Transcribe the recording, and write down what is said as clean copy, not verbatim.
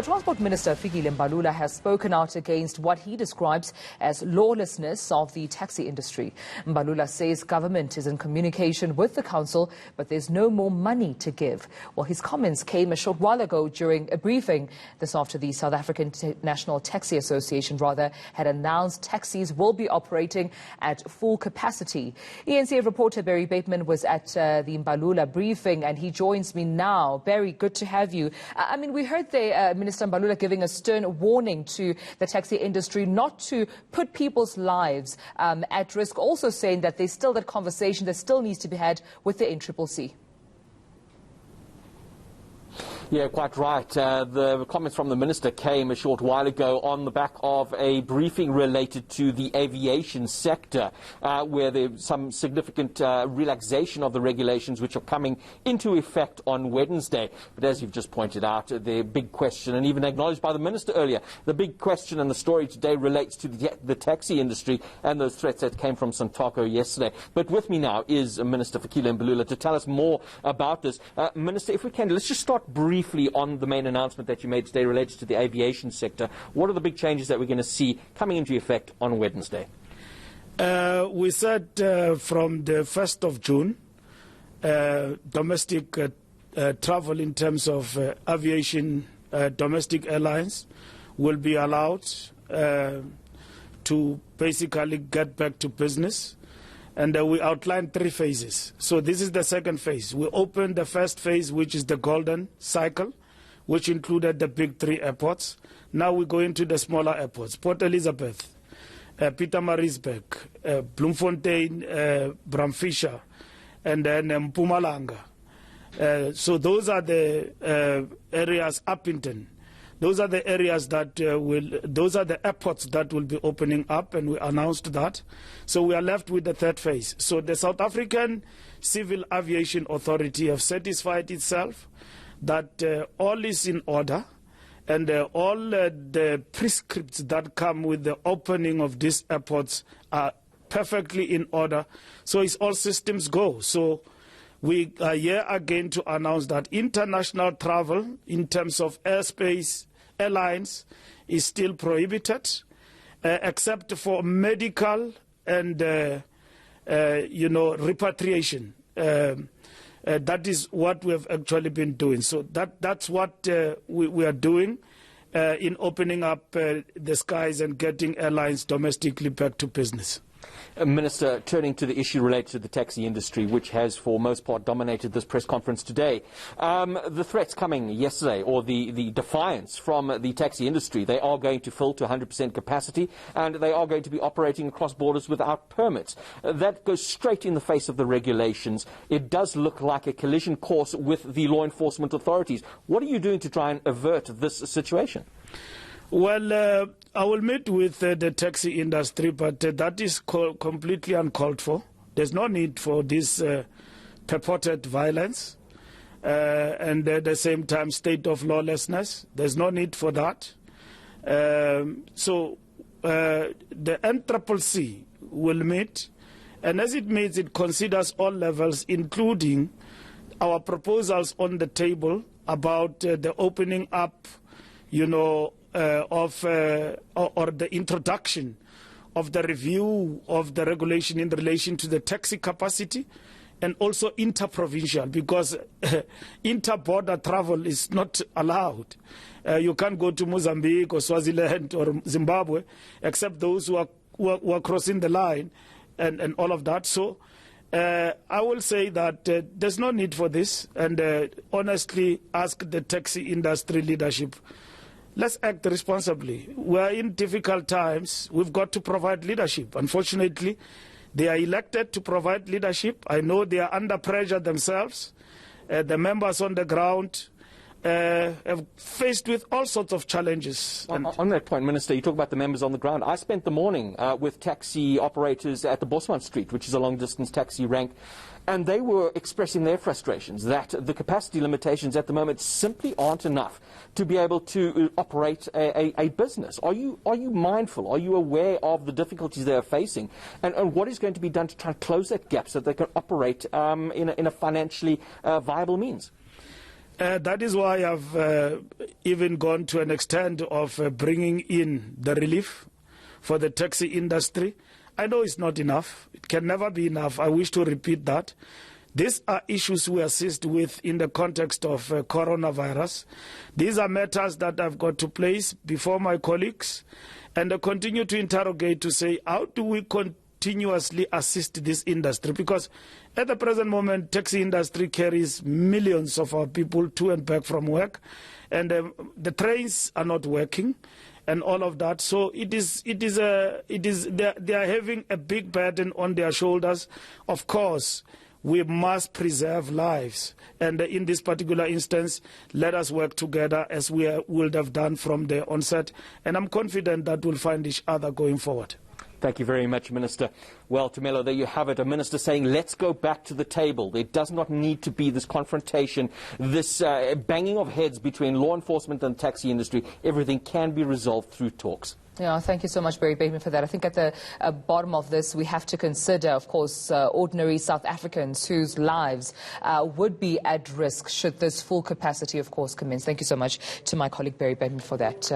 Transport Minister Fikile Mbalula has spoken out against what he describes as lawlessness of the taxi industry. Mbalula says government is in communication with the council, but there's no more money to give. Well, his comments came a short while ago during a briefing. This after the South African National Taxi Association had announced taxis will be operating at full capacity. ENCA reporter Barry Bateman was at the Mbalula briefing, and he joins me now. Barry, good to have you. We heard Minister Mbalula giving a stern warning to the taxi industry not to put people's lives at risk, also saying that there's still that conversation that still needs to be had with the NCCC. Yeah, quite right. The comments from the minister came a short while ago on the back of a briefing related to the aviation sector, where there's some significant relaxation of the regulations which are coming into effect on Wednesday. But as you've just pointed out, the big question, and even acknowledged by the minister earlier, the big question and the story today relates to the taxi industry and those threats that came from Santoko yesterday. But with me now is Minister Fikile Mbalula to tell us more about this. Minister, if we can, let's just start briefly on the main announcement that you made today related to the aviation sector. What are the big changes that we're going to see coming into effect on Wednesday? We said from the 1st of June, domestic travel in terms of aviation, domestic airlines will be allowed to basically get back to business. And we outlined 3 phases. So this is the second phase. We opened the first phase, which is the golden cycle, which included the big 3 airports. Now we go into the smaller airports: Port Elizabeth, Pietermaritzburg, Bloemfontein, Bramfisher, and then Mpumalanga. So those are the areas, Upington. Those are the areas that those are the airports that will be opening up, and we announced that. So we are left with the third phase. So the South African Civil Aviation Authority have satisfied itself that all is in order, and all the prescripts that come with the opening of these airports are perfectly in order. So it's all systems go. So we are here again to announce that international travel in terms of airspace, airlines, is still prohibited, except for medical and, repatriation. That is what we have actually been doing. So that's what we are doing in opening up the skies and getting airlines domestically back to business. Minister, turning to the issue related to the taxi industry, which has for most part dominated this press conference today. The threats coming yesterday, or the defiance from the taxi industry, they are going to fill to 100% capacity, and they are going to be operating across borders without permits. That goes straight in the face of the regulations. It does look like a collision course with the law enforcement authorities. What are you doing to try and avert this situation? Well, I will meet with the taxi industry, but that is completely uncalled for. There's no need for this purported violence and at the same time state of lawlessness. There's no need for that. So the NCCC will meet, and as it meets, it considers all levels, including our proposals on the table about the opening up, or the introduction of the review of the regulation in relation to the taxi capacity, and also interprovincial, because inter-border travel is not allowed. You can't go to Mozambique or Swaziland or Zimbabwe, except those who are crossing the line and all of that. So I will say that there's no need for this, and honestly ask the taxi industry leadership, let's act responsibly. We're in difficult times. We've got to provide leadership. Unfortunately, they are elected to provide leadership. I know they are under pressure themselves. The members on the ground have faced with all sorts of challenges. On that point, Minister, you talk about the members on the ground. I spent the morning with taxi operators at the Bosman Street, which is a long-distance taxi rank, and they were expressing their frustrations that the capacity limitations at the moment simply aren't enough to be able to operate a business. Are you mindful? Are you aware of the difficulties they are facing? And what is going to be done to try and close that gap so that they can operate in a financially viable means? That is why I've even gone to an extent of bringing in the relief for the taxi industry. I know it's not enough. It can never be enough. I wish to repeat that. These are issues we assist with in the context of coronavirus. These are matters that I've got to place before my colleagues and continue to interrogate to say, how do we continuously assist this industry? Because at the present moment, taxi industry carries millions of our people to and back from work, and the trains are not working, and all of that. So they are having a big burden on their shoulders. Of course, we must preserve lives. And in this particular instance, let us work together as we would have done from the onset. And I'm confident that we'll find each other going forward. Thank you very much, Minister. Well, Tumelo, there you have it. A minister saying, let's go back to the table. There does not need to be this confrontation, this banging of heads between law enforcement and the taxi industry. Everything can be resolved through talks. Yeah, thank you so much, Barry Bateman, for that. I think at the bottom of this, we have to consider, of course, ordinary South Africans whose lives would be at risk should this full capacity, of course, commence. Thank you so much to my colleague, Barry Bateman, for that.